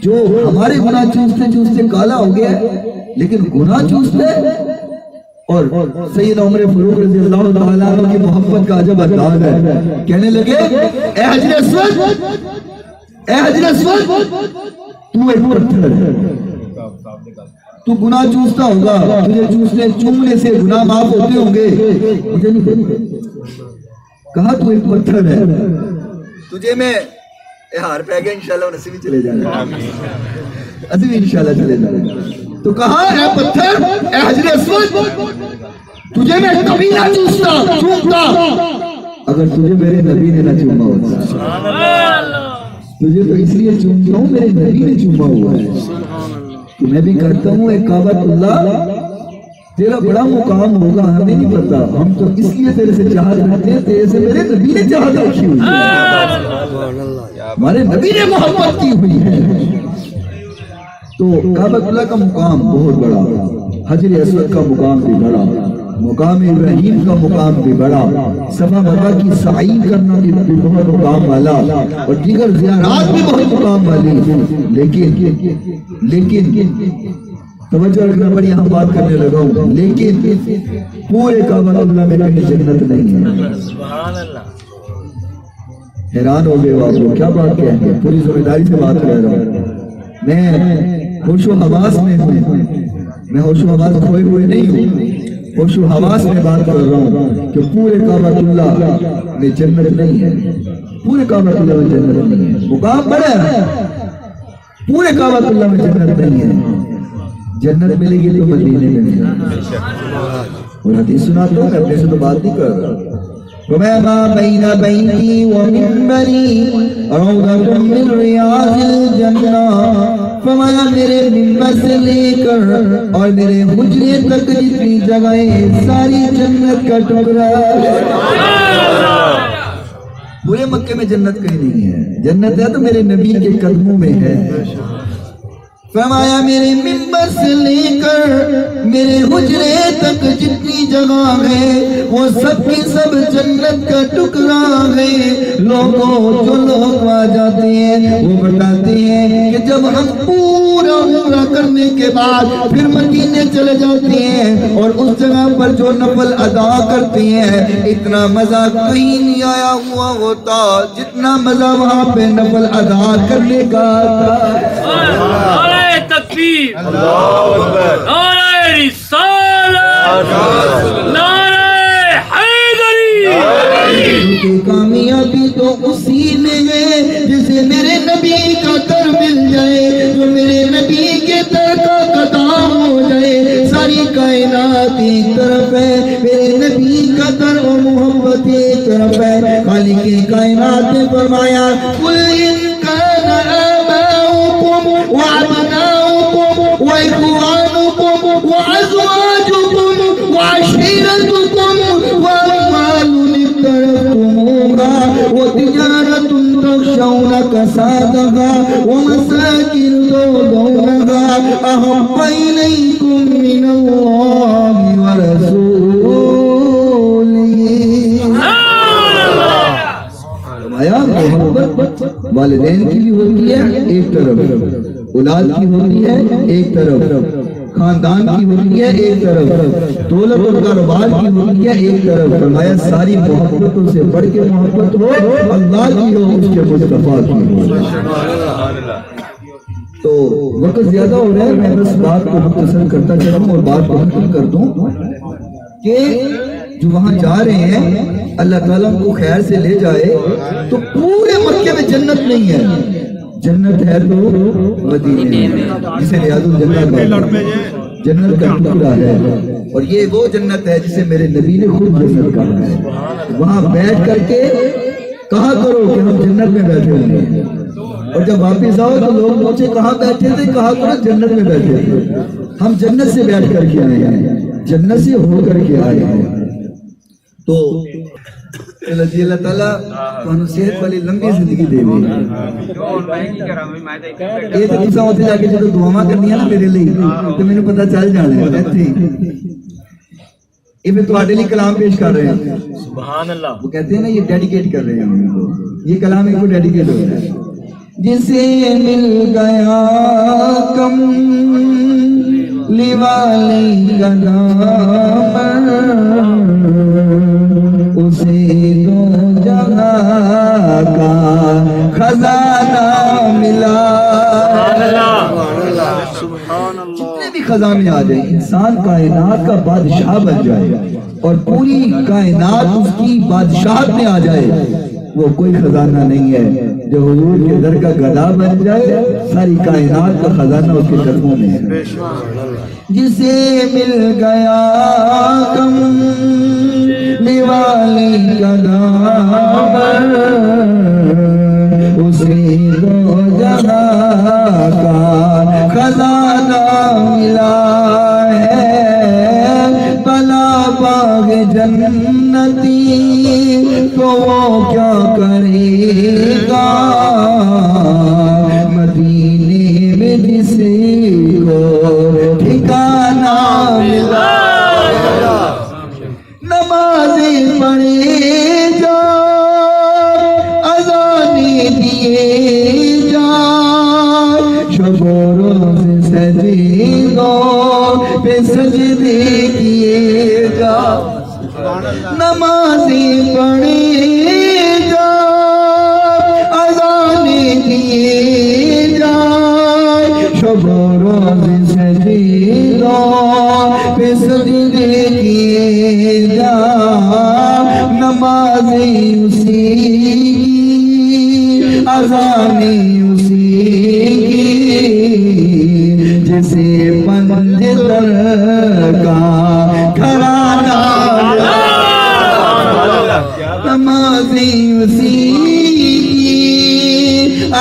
جو ہمارے گناہ چوستے چوستے کالا ہو گیا ہے، لیکن گناہ چوستے اور سید عمر فاروق رضی اللہ تعالیٰ عنہ کی محبت کا عجب انداز ہے، کہنے لگے اے حجر اسود، اے حجر اسود، تو ایک پتھر ہے، تو گناہ چوستا ہوگا، تجھے چومنے سے گناہ معاف ہوتے ہوں گے، مجھے نہیں کہا تو ایک پتھر ہے، تجھے میں ہار پہ گیا انشاءاللہ نصیب ہی چلے جائے گا، ابھی بھی انشاءاللہ چلے جائے گا، تو کہا اے پتھر، اے حجر اسود، تجھے میں کبھی نہ چومتا اگر تجھے میرے نبی نے نہ چوما ہوتا، تجھے تو اس لیے چومتا ہوں میرے نبی نے چوما ہوا ہے، تو میں بھی کرتا ہوں اے کعبۃ اللہ تیرا بڑا مقام ہوگا، ہمیں نہیں پتا، ہم تو اس لیے تیرے سے چاہت رکھتے ہیں، تیرے سے میرے نبی نے چاہت رکھی ہوئی ہے، ہمارے نبی نے محبت کی ہوئی ہے۔ تو کعبۃ اللہ کا مقام بہت بڑا، حجر اسود کا مقام بھی بڑا، مقام ابراہیم کا مقام بھی بڑا، صفا مروا کی سعی کرنا بھی بہت مقام والا، اور دیگر زیارات بھی بہت مقام والی، لیکن توجہ رکھنا پڑی، یہاں بات کرنے لگا ہوں، لیکن پورے کعبۃ اللہ میں کہیں جنت نہیں ہے، حیران ہو گئے آپ لوگ، کیا بات کہیں گے؟ پوری ذمہ داری سے بات کر رہا ہوں، میں ہوش و حواس میں ہوں، میں ہوش و حواس کھوئے ہوئے نہیں ہوں، ہوش و حواس میں بات کر رہا ہوں کہ پورے کعبۃ اللہ میں جنت نہیں ہے، پورے کعبۃ اللہ میں جنت نہیں ہے، مقام بڑا ہے، پورے کعبۃ اللہ میں جنت نہیں ہے، جنت ملے گی تو مدینے میں ملے گی۔ اور حدیث سناتا ہوں، میں اپنے سے تو بات نہیں کر رہا۔ وَمَا بَيْنَ بَيْتِي وَمِنبَرِي رَوْضَةٌ مِّن رِّيَاضِ الْجَنَّةِ، فرمایا میرے منبر سے لے کر اور میرے حجرے تک جتنی جگہیں ساری جنت کا ٹکڑا ہے۔ پورے مکے میں جنت کہیں نہیں ہے، جنت ہے تو میرے نبی کے قدموں میں ہے۔ فرمایا میرے منبر سے لے کر میرے حجرے تک جتنی جگہ ہے وہ سب کی سب جنت کا ٹکڑا ہے۔ لوگوں جو لوگ آ جاتے ہیں وہ بتاتے ہیں کہ جب ہم پورا عمرہ کرنے کے بعد پھر مدینے چلے جاتے ہیں اور اس جگہ پر جو نفل ادا کرتے ہیں اتنا مزہ کہیں نہیں آیا ہوا ہوتا جتنا مزہ وہاں پہ نفل ادا کرنے کا آتا۔ تکبیر، نعرہ رسالت، نعرہ حیدری۔ کی کامیابی تو اسی میں ہے جسے میرے نبی کا در مل جائے، جو میرے نبی کے در کا قدام ہو جائے۔ ساری کائنات ایک طرف ہے، میرے نبی کا در و محبت ایک طرف ہے۔ خالق کائنات نے فرمایا قُلْ إِنْ كَانَ آبَاؤُكُمْ وَأَبْنَاؤُكُمْ وَإِخْوَانُكُمْ وَأَزْوَاجُكُمْ وَعَشِيرَتُكُمْ وَأَمْوَالٌ اقْتَرَفْتُمُوهَا وَتِجَارَةٌ تَخْشَوْنَ كَسَادَهَا وَمَسَاكِنُ تَرْضَوْنَهَا أَحَبَّ إِلَيْكُم مِّنَ اللَّهِ محبت والدین کی بھی ہوتی ہے ایک طرف، اولاد کی ہوتی ہے ایک طرف، خاندان کی ہوتی ہے ایک طرف، دولت اور کاروبار کی ہوتی ہے ایک طرف۔ فرمایا ساری محبتوں سے بڑھ کے محبت ہو اللہ کی ہو، اس کے مصطفیٰ کی ہو۔ تو وقت زیادہ ہو رہا ہے، میں بس بات کو مختصر کرتا چلوں اور بات کو ختم کر دوں کہ جو وہاں جا رہے ہیں اللہ تعالیٰ کو خیر سے لے جائے تو پورے مکے میں جنت نہیں ہے، جنت ہے تو مدینے میں، جسے ریاض الجنہ جنت کا ٹکڑا ہے، اور یہ وہ جنت ہے جسے میرے نبی نے خود جنت کہا ہے۔ وہاں بیٹھ کر کے کہا کرو کہ ہم جنت میں بیٹھے ہوئے، اور جب واپس آؤ تو لوگ پوچھے کہاں بیٹھے تھے، کہا کرو جنت میں بیٹھے تھے، ہم جنت سے بیٹھ کر کے آئے ہیں، جنت سے ہو کر کے آئے ہیں۔ تو اللہ تعالیٰ تمہیں صحت والی لمبی زندگی دے گی۔ یہ تو کسا ہوتے جا کے جو دعا کرنی ہے نا میرے لیے تو میں نے پتا چل جانا ہے ایسے یہ میں تمہارے لیے کلام پیش کر رہے ہیں، سبحان اللہ۔ وہ کہتے ہیں نا یہ ڈیڈیکیٹ کر رہے ہیں، یہ کلام ایک کو ڈیڈیکیٹ ہو رہا ہے۔ جسے مل گیا کم لیوالی گدام اسے دو جگہ کا خزانہ ملا۔ جتنے بھی خزانے آ جائیں، انسان کائنات کا بادشاہ بن جائے اور پوری کائنات اس کی بادشاہت میں آ جائے، وہ کوئی خزانہ نہیں ہے جو حضور کے در کا گدا بن جائے، ساری کائنات کا خزانہ اس کے قدموں میں ہے۔ جسے مل گیا کم لیوالی کا دامن اسے دو جہاں کا خزانہ ملا ہے۔ بلا باغ جنتی تو وہ کیا کرے گا، مدینے میں جسے کو ٹھکانہ ملا۔ نمازیں پڑھے جا، اذانیں دیے جا، شب و روز سجدوں پہ سجدے کیے جا۔ نمازیں پڑھے جا، شب و روز سجیدوں پہ سجدے کیے جا نمازیں اسی کی اذانیں اسی کی جسے پنج در کا گھرانہ نمازیں اسی کی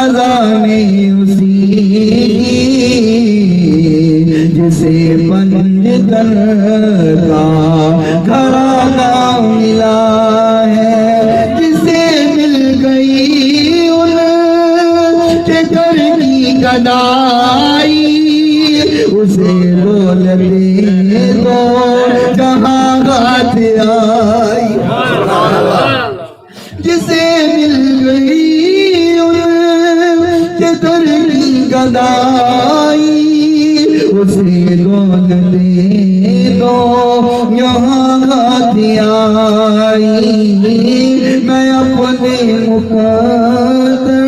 اذانیں اسی کی جسے پنج در کا گھرانہ ملا ہے جسے مل گئی ان کے گھر کی گدائی اسے دولتیں دو جہاں ہاتھ آئی جسے مل گئی ان کے در کی گدائی اسے دولتیں دو یہاں ہاتھ آئی میں اپنے مقدر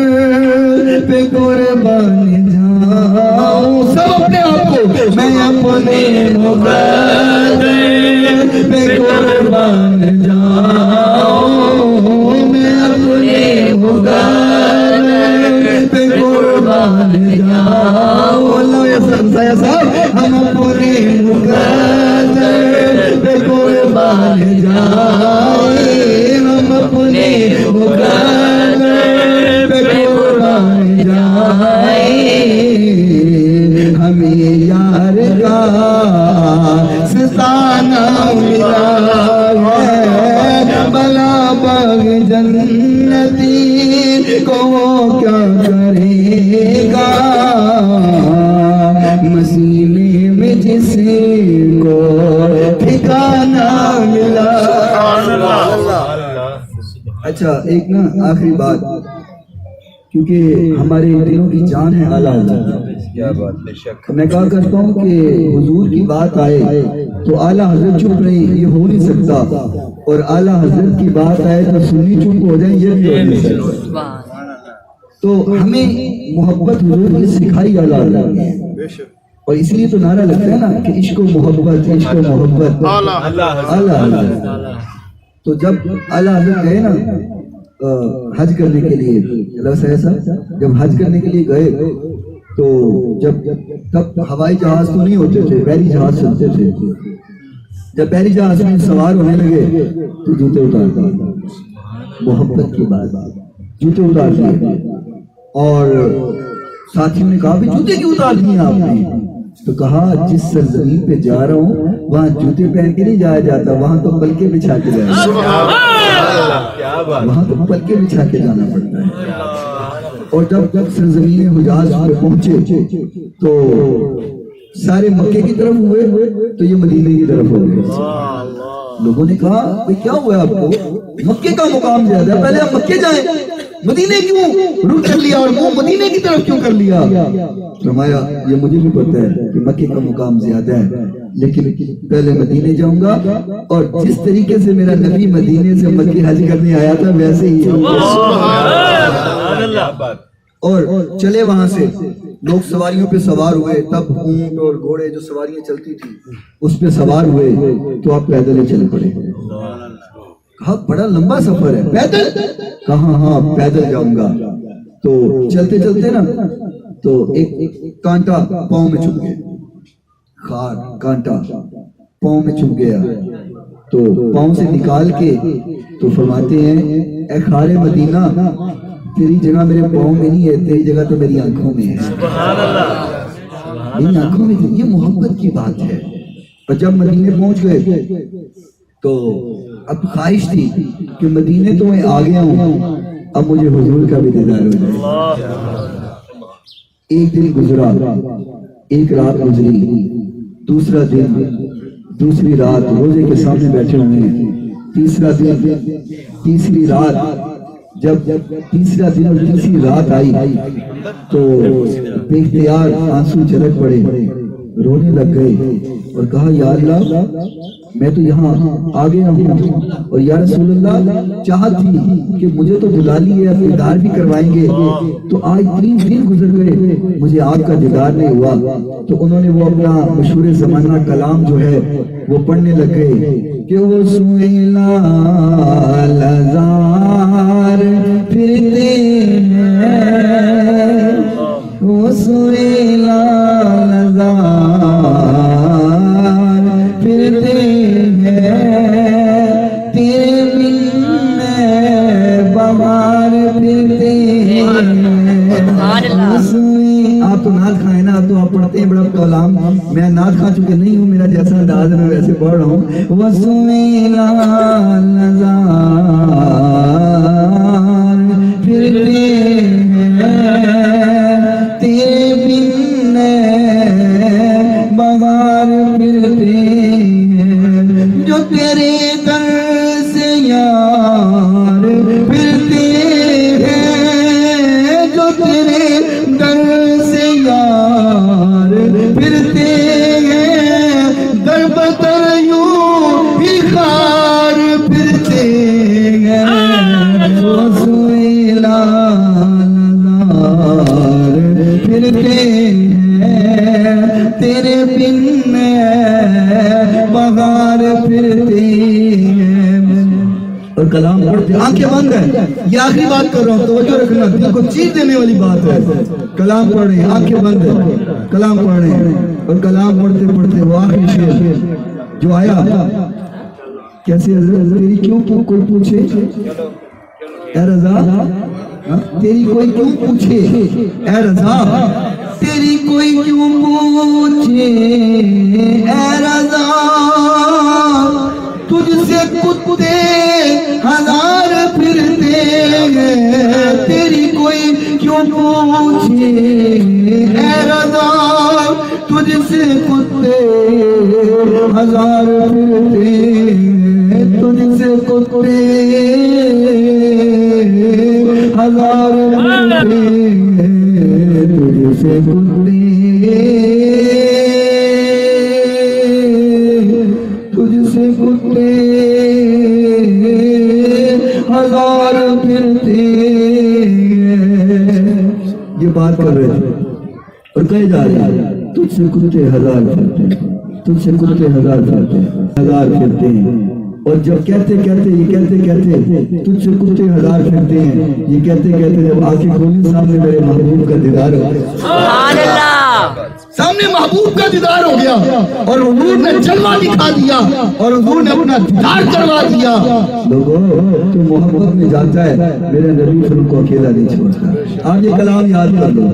پہ قربان جاؤں سب اپنے آپ کو میں اپنے مقدر پہ قربان جاؤں میں اپنے مقدر پہ قربان جاؤں اللہ یا سنسایا صاحب ہم اپنے مقدر پہ قربان جائیں ہم اپنے مقدر پہ قربان جائیں ہمیں یار کا ستانہ ملا ہے بلا باغ جنتی کو کیا کرے گا مسینے میں جس کو ٹھکانہ ملا. اچھا ایک نا آخری بات کیونکہ ہمارے دلوں کی جان ہے اعلیٰ حضرت. میں کہا کرتا ہوں کہ حضور کی بات آئے تو اعلیٰ حضرت چپ رہی یہ ہو نہیں سکتا اور اعلیٰ حضرت کی بات آئے تو سنی چپ ہو جائیں یہ بھی ہو نہیں سکتا. تو ہمیں محبت حضور کی سکھائی اعلیٰ حضرت نے اور اس لیے تو نعرہ لگتا ہے نا کہ عشق و محبت عشق و محبت اعلیٰ حضرت. تو جب اعلیٰ حضرت گئے نا حج کرنے کے لیے جب حج کرنے کے لیے گئے تو تب ہوائی جہاز تو نہیں ہوتے تھے بحری جہاز چلتے تھے. جب بحری جہاز میں سوار ہونے لگے تو جوتے اتار دیے محبت کی بات جوتے اتار دیے اور ساتھیوں نے کہا بھی جوتے کیوں اتار دیے آپ نے؟ تو کہا جس سرزمین پہ جا رہا ہوں وہاں جوتے پہن کے نہیں جایا جاتا وہاں تو پلکے بچھا کے جایا وہاں تو پلکے بچھا کے جانا پڑتا ہے. اور جب سرزمین حجاز پہ پہنچے تو سارے مکے کی طرف ہوئے تو یہ مدینے کی طرف ہو گئے. لوگوں نے کہا بھئی کیا ہوا آپ کو؟ مکے کا مقام زیادہ ہے پہلے ہم مکے جائیں مدینے کیوں رک کر لیا اور وہ مدینے کی طرف کیوں کر لیا؟ فرمایا یہ مجھے بھی پتہ ہے کہ مکے کا مقام زیادہ ہے لیکن پہلے مدینے جاؤں گا اور جس طریقے سے میرا نبی مدینے سے مکے حج کرنے آیا تھا ویسے ہی اور چلے وہاں سے لوگ سواریوں پہ سوار ہوئے. تب اونٹ اور گھوڑے جو سواریاں چلتی تھی اس پہ سوار ہوئے تو آپ پیدل ہی چل پڑے. کہا بڑا لمبا سفر ہے پیدل؟ کہا ہاں پیدل جاؤں گا. تو چلتے چلتے نا تو ایک کانٹا پاؤں میں چھپ گیا خار کانٹا پاؤں میں چھپ گیا تو پاؤں سے نکال کے تو فرماتے ہیں اے خار مدینہ تیری جگہ میرے پاؤں میں نہیں ہے تیری جگہ تو میری آنکھوں میں ہے. میری آنکھوں میں یہ محبت کی بات ہے. اور جب مدینے پہنچ گئے تو اب خواہش تھی کہ مدینے تو میں آ گیا ہوں اب مجھے حضور کا بھی دیدار ہو جائے. ایک دن گزرا ایک رات گزری دوسرا دن دوسری رات روزے کے سامنے بیٹھے ہوئے ہیں تیسرا دن تیسری رات. جب تیسرا دن اور تیسری رات آئی تو بے اختیار آنسو چھلک پڑے رونے لگ گئے اور کہا یا اللہ میں تو یہاں آ گیا ہوں اور یا رسول اللہ چاہت تھی کہ مجھے تو بلا لی ہے دیدار بھی کروائیں گے تو آج 3 دن گزر گئے مجھے آپ کا دیدار نہیں ہوا. تو انہوں نے وہ اپنا مشہور زمانہ کلام جو ہے وہ پڑھنے لگ گئے کہ وہ سویلا لزار پھرتے ہیں وہ سویلا لزار پھرتے ہیں تیرے بن بہار پھرتے ہیں. آپ تو نعت کھائیں نا, آپ تو آپ پڑھتے ہیں بڑا کلام, میں نعت کھا چکے نہیں ہوں, میرا جیسا انداز ہے میں ویسے پڑھ رہا ہوں. وسویلا نظار پھرتے ہیں تیرے بن بہار پھرتے ہیں جو تیرے در سے یار پھرتے ہیں جو تیرے در سے یار پھرتے ہیں در بدر یوں ہی خار پھرتے ہیں سویلا نظار پھرتے ہیں تیرے بن بہار پھرتے ہیں. اور کلام پڑھتے آنکھیں بند ہیں, یہ آخری بات کر رہا ہوں توجہ رکھنا, دل کو چیز دینے والی بات ہے. کلام پڑھ رہے ہیں آنکھیں بند ہیں, کلام پڑھ رہے ہیں اور کلام پڑھتے پڑھتے وہ آخری شعر جو آیا کیسے حضرت تیری کیوں کوئی پوچھے اے رضا, تیری کوئی کیوں پوچھے اے رضا, تیری کوئی کیوں پوچھے اے رضا, تجھ سے کتے ہزار پھرتے ہیں تیری کوئی کیوں پوچھے اے رضا, تجھ سے کتے ہزار پھرتے ہیں تجھ سے کتے ہزار پھرتے ہیں تجھ سے کتے تجھ سے کتے ہزار پھرتے ہیں. یہ بات کر رہے تھے اور کہے جا رہے ہیں تجھ سے کتے ہزار پھرتے ہیں تجھ سے کتے ہزار پھرتے ہیں ہزار پھرتے ہیں. اور جب کہتے یہ کہتے تجھ سے کتے ہزار پھرتے ہیں, یہ کہتے جب آنکھیں کھولی سامنے میرے محبوب کا دیدار ہو گیا, سبحان اللہ, سامنے محبوب کا دیدار ہو گیا اور حضور نے جلوہ دکھا دیا اور حضور نے اپنا دیدار کروا دیا. لوگوں تو محبت میں جاتا ہے میرے نبی پھر کو اکیلا نہیں چھوڑتا. آپ یہ کلام یاد کر لو,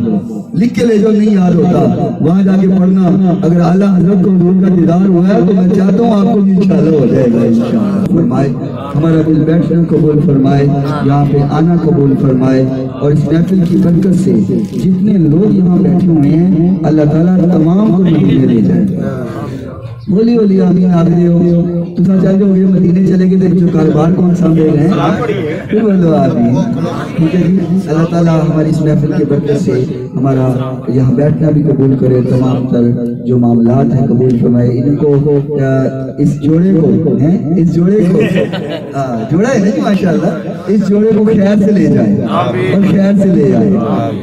لکھ کے لے جو نہیں یاد ہوتا وہاں جا کے پڑھنا. اگر اعلیٰ حضرت کو حضور کا دیدار ہوا ہے تو میں چاہتا ہوں آپ کو بھی انشاءاللہ ہو جائے گا انشاءاللہ. فرمائے ہمارا دل بیٹھنا قبول فرمائے, یہاں پہ آنا قبول فرمائے, اور اس محفل کی برکت سے جتنے لوگ یہاں بیٹھے ہوئے ہیں اللہ تعالیٰ تمام کو مدینے لے جائے. بولی بولی آمین آمین ہو تو چاہتے ہو گئے مدینے چلے گئے جو کاروبار کون سامنے رہے ہیں پھر بولو آمین. ٹھیک ہے جی, اللہ تعالیٰ ہماری اس محفل کی برکت سے ہمارا یہاں بیٹھنا بھی قبول کرے, تمام تر جو معاملات ہیں قبول فرمائے. ان کو اس جوڑے کو جوڑا ہے نا ماشاءاللہ, اس جوڑے کو خیر سے لے جائے اور خیر سے لے جائے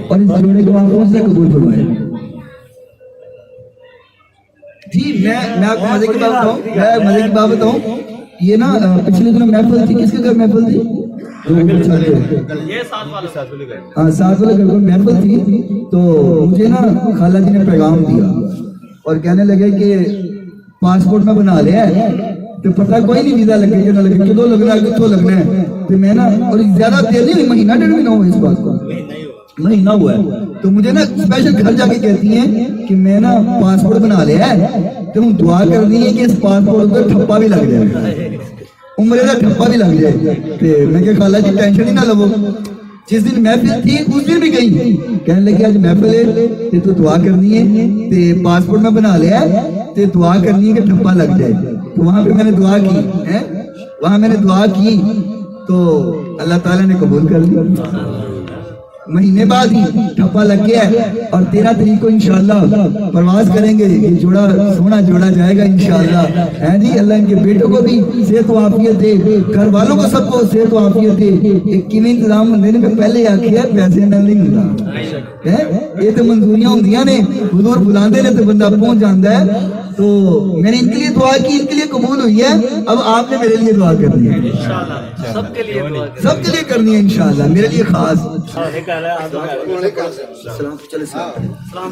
اور اس جوڑے کو آپ سے قبول فرمائے. جی میں آپ کو مزے کی بات بتاؤں, یہ نا پچھلے دنوں محفل تھی, کس کے گھر محفل تھی؟ ہاں 7 والے گھر پر محفل تھی. تو مجھے نا خالہ جی نے پیغام دیا اور کہنے لگے کہ پاسپورٹ میں بنا لیا ہے تو پتہ کوئی نہیں ویزا لگے کہ نہ لگے, کدو لگنا ہے کتوں لگنا ہے. تو میں نا اور زیادہ دیر نہیں, مہینہ 1.5 مہینہ ہوا اس بات کو, مہینہ ہوا ہے. تو مجھے نا اسپیشل گھر جا کے کہتی ہیں کہ میں نا پاسپورٹ بنا لیا ہے, تو ہم دعا کر دی ہے کہ اس پاسپورٹ پر ٹھپا بھی لگ جائے, عمرے کا ٹھپا بھی لگ جائے. میں کہ خالہ جی ٹینشن ہی نہ لو, جس دن محفل تھی اس دن بھی گئی, کہنے لگے آج محفل ہے تو دعا کرنی ہے, تو پاسپورٹ میں بنا لیا ہے تو دعا کرنی ہے کہ ٹھپا لگ جائے. تو وہاں پہ میں نے دعا کی, تو اللہ تعالیٰ نے قبول کر لی. مہینے بعد ہی ٹھپا لگ گیا ہے اور 13 تاریخ کو انشاءاللہ پرواز کریں گے. یہ جوڑا سونا جوڑا جائے گا انشاءاللہ. ہے جی اللہ ان کے بیٹوں کو بھی صحت و عافیت دے, گھر والوں کو سب کو صحت و عافیت دے. ایک کیویں انتظام ہوندے نے میں پہلے آکھیا پیسے نال نہیں ہوندا ہے, یہ تو منظوریاں ہوندیاں نے, حضور بلاندے نے تو بندہ پہنچ جاندا ہے. تو میں نے ان کے لیے دعا کی, ان کے لیے قبول ہوئی ہے. اب آپ نے میرے لیے دعا کرنی ہے انشاءاللہ سب کے لیے دعا کریں. سب کے لیے کرنی ہے انشاءاللہ, میرے لیے خاص. ہاں، ایک ہے، سلام چلے سلام.